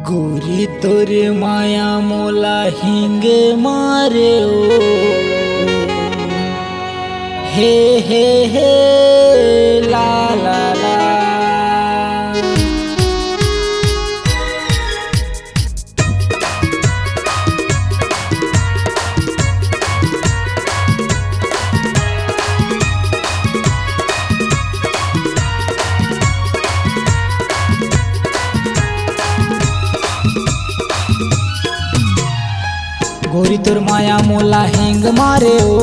गोरी तोरे माया मोला हिंगे मारे ओ हे हे हे ला ला ला। गोरी तोर माया मोला हेंग मारे ओ,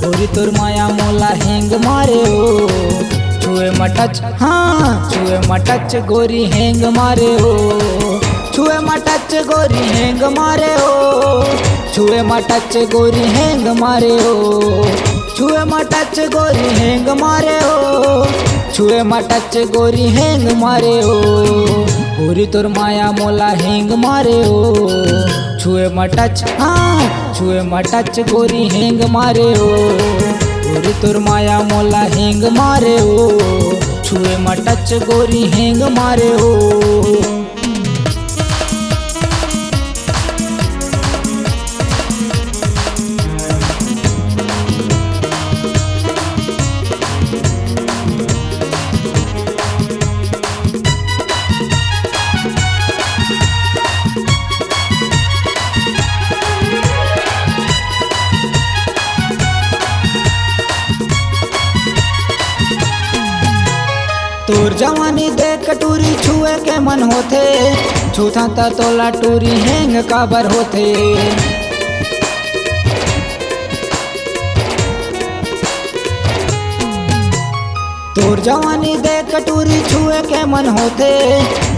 गोरी तोर माया मोला हेंग मारे ओ। छुए मटच हाँ छुए मटच गोरी हेंग मारे ओ, छुए मटच गोरी हेंग मारे ओ, छुए मटच गोरी हेंग मारे ओ, छुए मटच गोरी हेंग मारे ओ, छुए मटच गोरी हेंग मारे ओ। गोरी तोर माया मोला हेंग मारे ओ, छुए मटच हाँ छुए मटच गोरी हेंग मारे ओ। गोरी तोर माया मोला हेंग मारे ओ, छुए मटच गोरी हेंग मारे ओ। तोर जवानी देख टूरी छुए के मन होथे, छूथा त तोला टूरी हेंग काबर होथे। तोर जवानी देख टूरी छुए के मन होथे,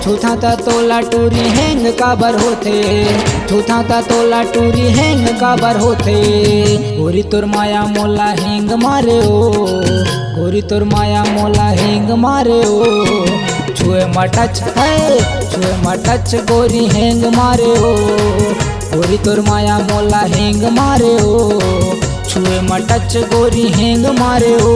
छूथा त तोला टूरी हेंग काबर होथे, छूथा त तोला टूरी हेंग काबर होथे। गोरी तोर माया मोला हेंग मारे ओ, गोरी तोर माया मोला हेंग मारे ओ। छुए मटच है छुए मटच गोरी हेंग मारे ओ, गोरी तोर माया मोला हेंग मारे ओ, छुए मटच गोरी हेंग मारे ओ।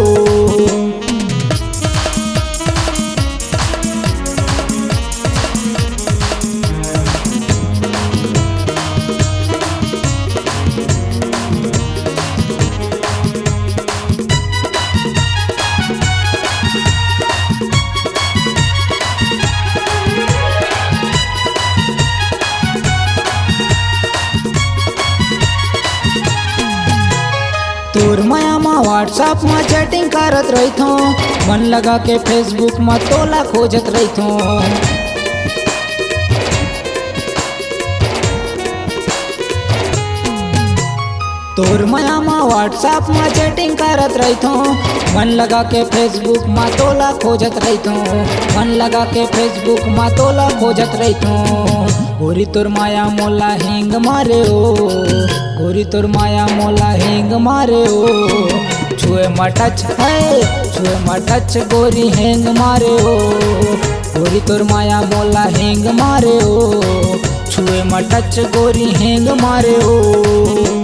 तोर माया मा व्हाट्सएप में चैटिंग करत रहिथो, मन लगा के फेसबुक में तोला खोजत रहिथो। तोर माया मा व्हाट्सएप में चैटिंग करत रहिथो, मन लगा के फेसबुक में तोला खोजत रहिथो, मन लगा के फेसबुक में तोला खोजत रहिथो। गोरी तोर माया मोला हेंग मारे ओ, गोरी तोर माया मोला हेंग मारे ओ। छुए मटच है छुए मटच गोरी हेंग मारे ओ, गोरी तोर माया मोला हेंग मारे ओ, छुए मटच गोरी हेंग मारे ओ।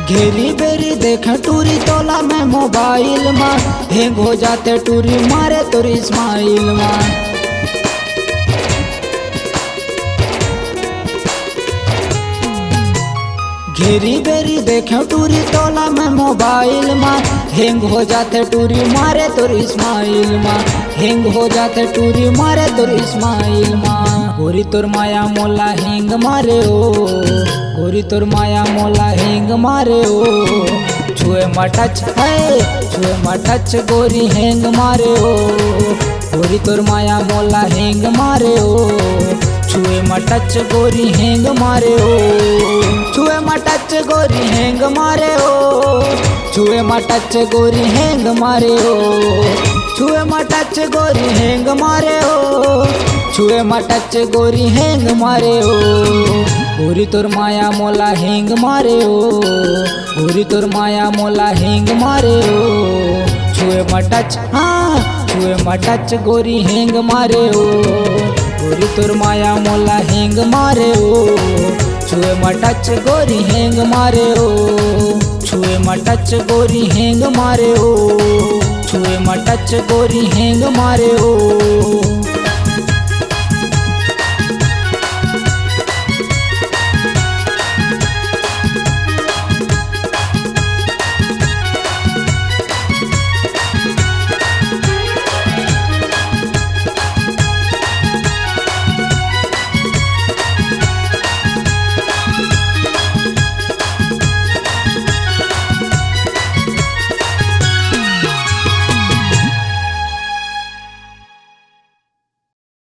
घेरी बेरी देख टूरी तोला में मोबाइल में, हेंग हो जाते टूरी मारे तोरी स्माइल में। घेरी बेरी देख टूरी तोला में मोबाइल में, हेंग हो जाते टूरी मारे तोरी स्माइल में, हेंग हो जाते टूरी मारे तोरी स्माइल में। गोरी तोर माया मोला हेंग मारे ओ, गोरी तोर माया मोला हेंग मारे ओ। छुए मटच है छुए मटच गोरी हेंग मारे ओ, गोरी तोर माया मोला हेंग मारे ओ। छुए मटच गोरी हेंग मारे ओ, छुए मटच गोरी हेंग मारे ओ, छुए मटच गोरी हेंग मारे ओ, छुए मटच गोरी हेंग मारे ओ, छुए मटच गोरी हेंग मारे ओ। गोरी तोर माया मोला हेंग मारे ओ, गोरी तोर माया मोला हेंग मारे ओ, छुए मटच हाँ छुए मटच गोरी हेंग मारे ओ, गोरी तोर माया मोला हेंग मारे ओ, छुए मटच गोरी हेंग मारे ओ, छुए मटच गोरी हेंग मारे ओ, छुए मटच गोरी हेंग मारे ओ।